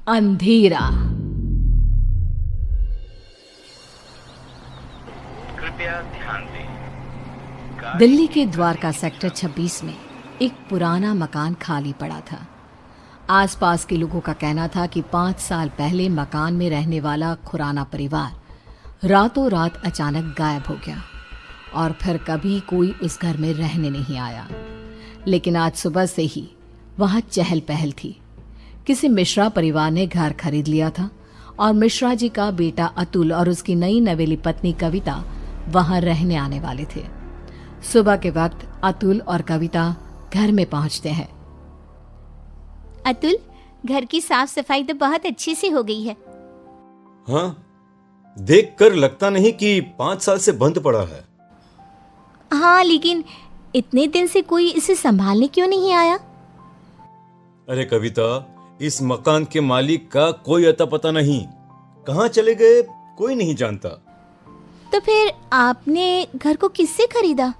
अंधेरा। कृपया ध्यान दें। दिल्ली के द्वारका सेक्टर 26 में एक पुराना मकान खाली पड़ा था। आसपास के लोगों का कहना था कि 5 साल पहले मकान में रहने वाला खुराना परिवार रातों रात अचानक गायब हो गया और फिर कभी कोई उस घर में रहने नहीं आया। लेकिन आज सुबह से ही वहाँ चहल पहल थी। किसी मिश्रा परिवार ने घर खरीद लिया था और मिश्रा जी का बेटा अतुल और उसकी नई नवेली पत्नी कविता वहां रहने आने वाले थे। सुबह के वक्त अतुल और कविता घर में पहुंचते हैं। अतुल, घर की साफ सफाई तो बहुत अच्छी से हो गई है। हाँ, देखकर लगता नहीं कि 5 साल से बंद पड़ा है। हाँ, लेकिन इतने दिन से कोई इसे संभालने क्यों नहीं आया? अरे कविता, इस मकान के मालिक का कोई अता पता नहीं, कहाँ चले गए कोई नहीं जानता। तो फिर आपने घर को किससे खरीदा?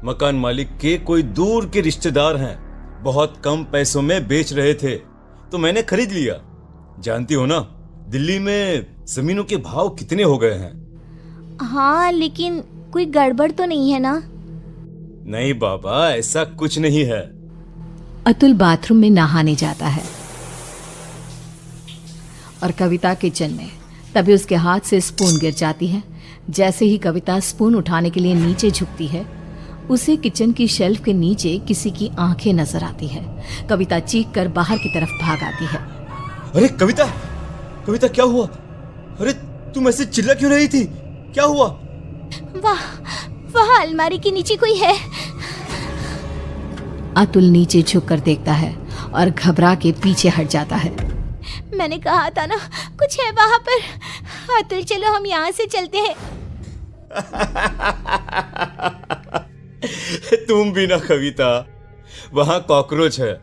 मकान मालिक के कोई दूर के रिश्तेदार हैं, बहुत कम पैसों में बेच रहे थे तो मैंने खरीद लिया। जानती हो ना, दिल्ली में जमीनों के भाव कितने हो गए हैं। हाँ, लेकिन कोई गड़बड़ तो नहीं है ना? नहीं बाबा, ऐसा कुछ नहीं है। अतुल बाथरूम में नहाने जाता है और कविता किचन में। तभी उसके हाथ से स्पून गिर जाती है। जैसे ही कविता स्पून उठाने के लिए नीचे झुकती है, उसे किचन की शेल्फ के नीचे किसी की आंखें नजर आती है। कविता चीख कर बाहर की तरफ भाग आती है। अरे कविता, कविता क्या हुआ? अरे तुम ऐसे चिल्ला क्यों रही थी? क्या हुआ? वहाँ अलमारी के नीचे कोई है। अतुल नीचे झुककर देखता है और घबरा के पीछे हट जाता है। मैंने कहा था ना, कुछ है वहाँ पर। अतुल, चलो हम यहाँ से चलते हैं। तुम भी ना कविता, वहां कॉकरोच है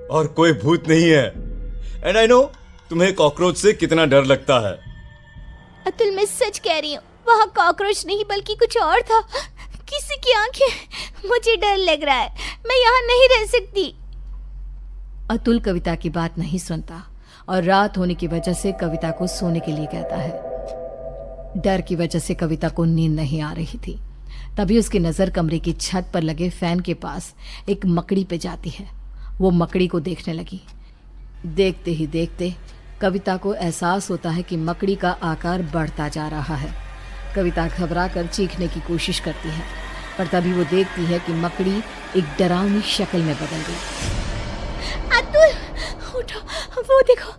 और कोई भूत नहीं है। एंड आई नो तुम्हें कॉकरोच से कितना डर लगता है। अतुल, मैं सच कह रही हूँ, वहाँ कॉकरोच नहीं बल्कि कुछ और था। किसी की आंखें। मुझे डर लग रहा है, मैं यहाँ नहीं रह सकती। अतुल कविता की बात नहीं सुनता और रात होने की वजह से कविता को सोने के लिए कहता है। डर की वजह से कविता को नींद नहीं आ रही थी। तभी उसकी नज़र कमरे की छत पर लगे फैन के पास एक मकड़ी पे जाती है। वो मकड़ी को देखने लगी। देखते ही देखते कविता को एहसास होता है कि मकड़ी का आकार बढ़ता जा रहा है। कविता घबरा कर चीखने की कोशिश करती है, पर तभी वो देखती है कि मकड़ी एक डरावनी शक्ल में बदल गई। अतुल, उठो, वो देखो।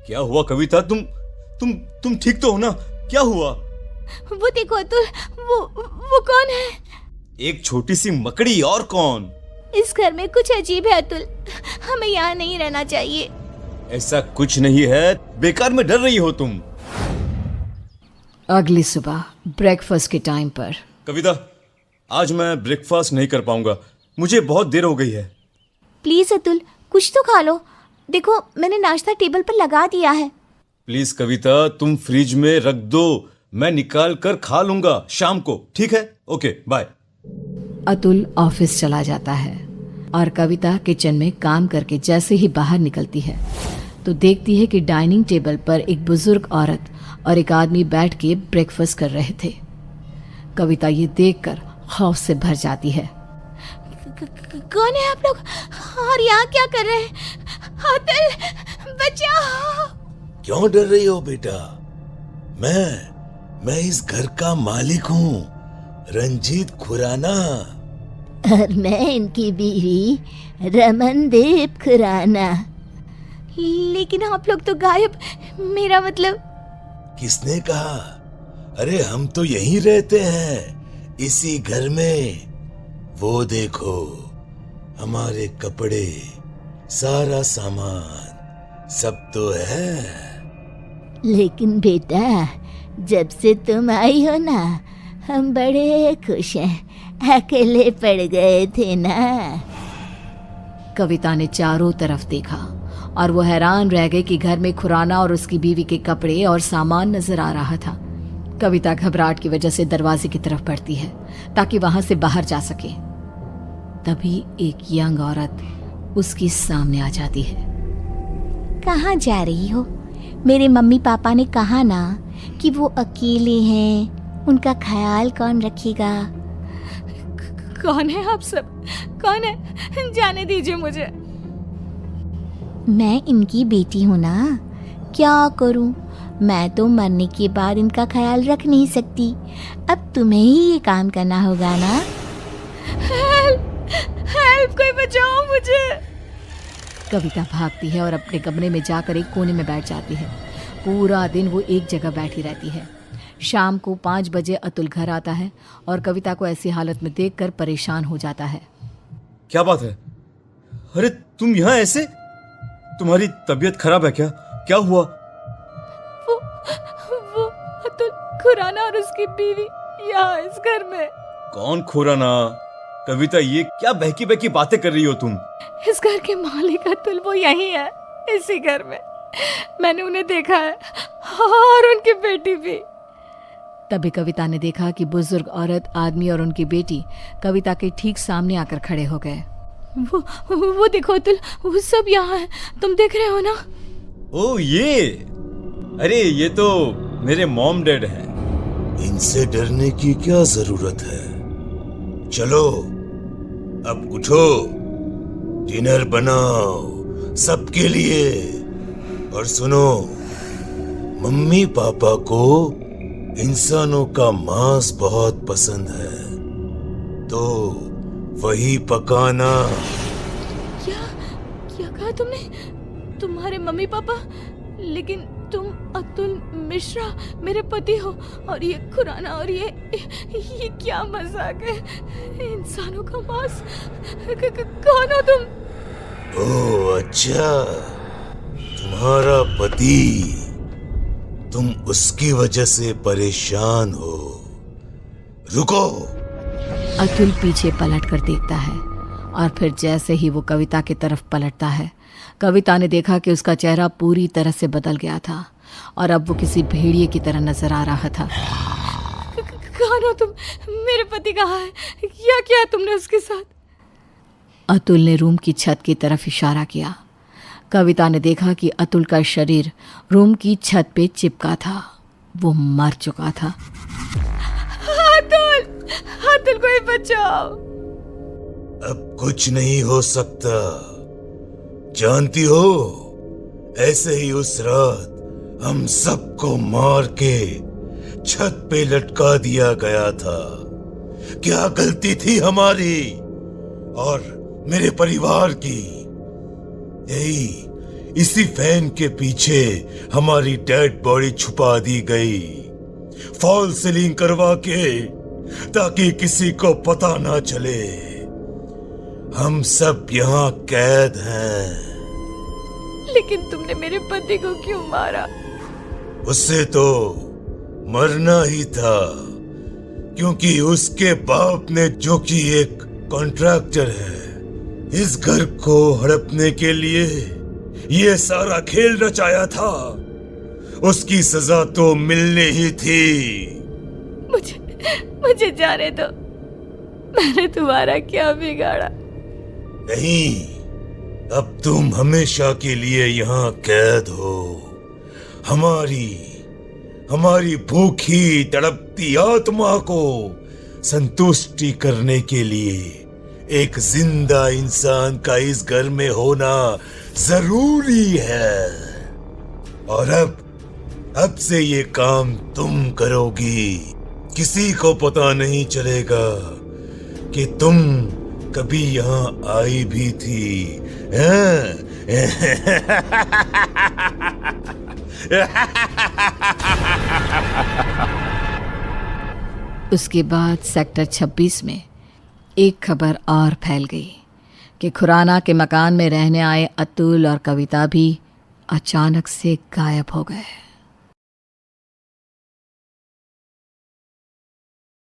क्या हुआ कविता? तुम ठीक तो हो ना? क्या हुआ? वो देखो अतुल, वो कौन है? एक छोटी सी मकड़ी, और कौन? इस घर में कुछ अजीब है अतुल, हमें यहाँ नहीं रहना चाहिए। ऐसा कुछ नहीं है, बेकार में डर रही हो तुम। अगली सुबह ब्रेकफास्ट के टाइम पर। कविता, आज मैं ब्रेकफास्ट नहीं कर पाऊंगा, मुझे बहुत देर हो गई है। प्लीज अतुल, कुछ तो खा लो। देखो, मैंने नाश्ता टेबल पर लगा दिया है। प्लीज कविता, तुम फ्रिज में रख दो, मैं निकाल कर खा लूंगा शाम को, ठीक है? Okay, bye. अतुल ऑफिस चला जाता है और कविता किचन में काम करके जैसे ही बाहर निकलती है तो देखती है कि डाइनिंग टेबल पर एक बुजुर्ग औरत और एक आदमी बैठ के ब्रेकफास्ट कर रहे थे। कविता ये देखकर खौफ से भर जाती है। कौन है आप लोग और यहाँ क्या कर रहे हैं? अतुल, बचाओ। क्यों डर रही हो बेटा? मैं इस घर का मालिक हूँ, रंजीत खुराना। और मैं इनकी बीवी रमनदीप खुराना। लेकिन आप लोग तो गायब। मेरा मतलब। किसने कहा? अरे हम तो यहीं रहते हैं, इसी घर में। वो देखो, हमारे कपड़े, सारा सामान सब तो है। लेकिन बेटा, जब से तुम आई हो ना, हम बड़े खुश हैं। अकेले पड़ गए थे ना। कविता ने चारों तरफ देखा और वो हैरान रह गई कि घर में खुराना और उसकी बीवी के कपड़े और सामान नजर आ रहा था। कविता घबराहट की वजह से दरवाजे की तरफ बढ़ती है ताकि वहां से बाहर जा सके। तभी एक यंग औरत उसके सामने आ जाती है। कहाँ जा रही हो? मेरे मम्मी पापा ने कहा ना कि वो अकेले हैं, उनका ख्याल कौन रखेगा? कौन है आप सब? कौन है? जाने दीजिए मुझे। मैं इनकी बेटी हूँ ना, क्या करूँ? मैं तो मरने के बाद इनका ख्याल रख नहीं सकती। अब तुम्हें ही ये काम करना होगा ना। हेल्प, कोई बचाओ मुझे। कविता भागती है और अपने कमरे में जाकर एक कोने में बैठ जाती है। पूरा दिन वो एक जगह बैठी रहती है। शाम को 5 बजे अतुल घर आता है और कविता को ऐसी हालत में देखकर परेशान हो जाता है। क्या बात है? अरे तुम यहाँ ऐसे? तुम्हारी तबीयत खराब है क्या? क्या हुआ? वो अतुल खुराना और उसकी बीवी यहाँ इस घर में। कौन खुराना? कविता, ये क्या बहकी बहकी बातें कर रही हो तुम? इस घर के मालिक अतुल वो यही है, इसी घर में। मैंने उन्हें देखा है और उनकी बेटी भी। तभी कविता ने देखा कि बुजुर्ग औरत, आदमी और उनकी बेटी कविता के ठीक सामने आकर खड़े हो गए। वो देखो अतुल, वो सब यहाँ है, तुम देख रहे हो ना? ओ ये, अरे ये तो मेरे मॉम डैड हैं। इनसे डरने की क्या जरूरत है? चलो अब उठो, डिनर बनाओ सबके लिए। और सुनो, मम्मी पापा को इंसानों का मांस बहुत पसंद है, तो वही पकाना। क्या कहा तुमने? तुम्हारे मम्मी पापा? लेकिन तुम अतुल मिश्रा मेरे पति हो, और ये खुराना, और ये क्या मजाक है? इंसानों का मांस? कौन हो तुम? ओह अच्छा, तुम्हारा पति। तुम उसकी वजह से परेशान हो। रुको। अतुल पीछे पलट कर देखता है और फिर जैसे ही वो कविता की तरफ पलटता है, कविता ने देखा कि उसका चेहरा पूरी तरह से बदल गया था और अब वो किसी भेड़िए की तरह नजर आ रहा था। कौन हो तुम? मेरे पति कहाँ है? क्या किया तुमने उसके साथ? अतुल ने रूम की छत की तरफ इशारा किया। कविता ने देखा कि अतुल का शरीर रूम की छत पे चिपका था। वो मर चुका था। अतुल कोई बचाओ। अब कुछ नहीं हो सकता। जानती हो, ऐसे ही उस रात हम सबको मार के छत पे लटका दिया गया था। क्या गलती थी हमारी और मेरे परिवार की? यही इसी फैन के पीछे हमारी डेड बॉडी छुपा दी गई, फॉल सीलिंग करवा के, ताकि किसी को पता ना चले। हम सब यहाँ कैद हैं। लेकिन तुमने मेरे पति को क्यों मारा? उससे तो मरना ही था, क्योंकि उसके बाप ने, जो कि एक कॉन्ट्रैक्टर है, इस घर को हड़पने के लिए ये सारा खेल रचाया था। उसकी सजा तो मिलनी ही थी। मुझे जाने दो। मैंने तुम्हारा क्या बिगाड़ा? नहीं, अब तुम हमेशा के लिए यहाँ कैद हो। हमारी भूखी तड़पती आत्मा को संतुष्टि करने के लिए एक जिंदा इंसान का इस घर में होना जरूरी है। और अब से ये काम तुम करोगी। किसी को पता नहीं चलेगा कि तुम कभी यहाँ आई भी थी। उसके बाद सेक्टर 26 में एक खबर और फैल गई कि खुराना के मकान में रहने आए अतुल और कविता भी अचानक से गायब हो गए।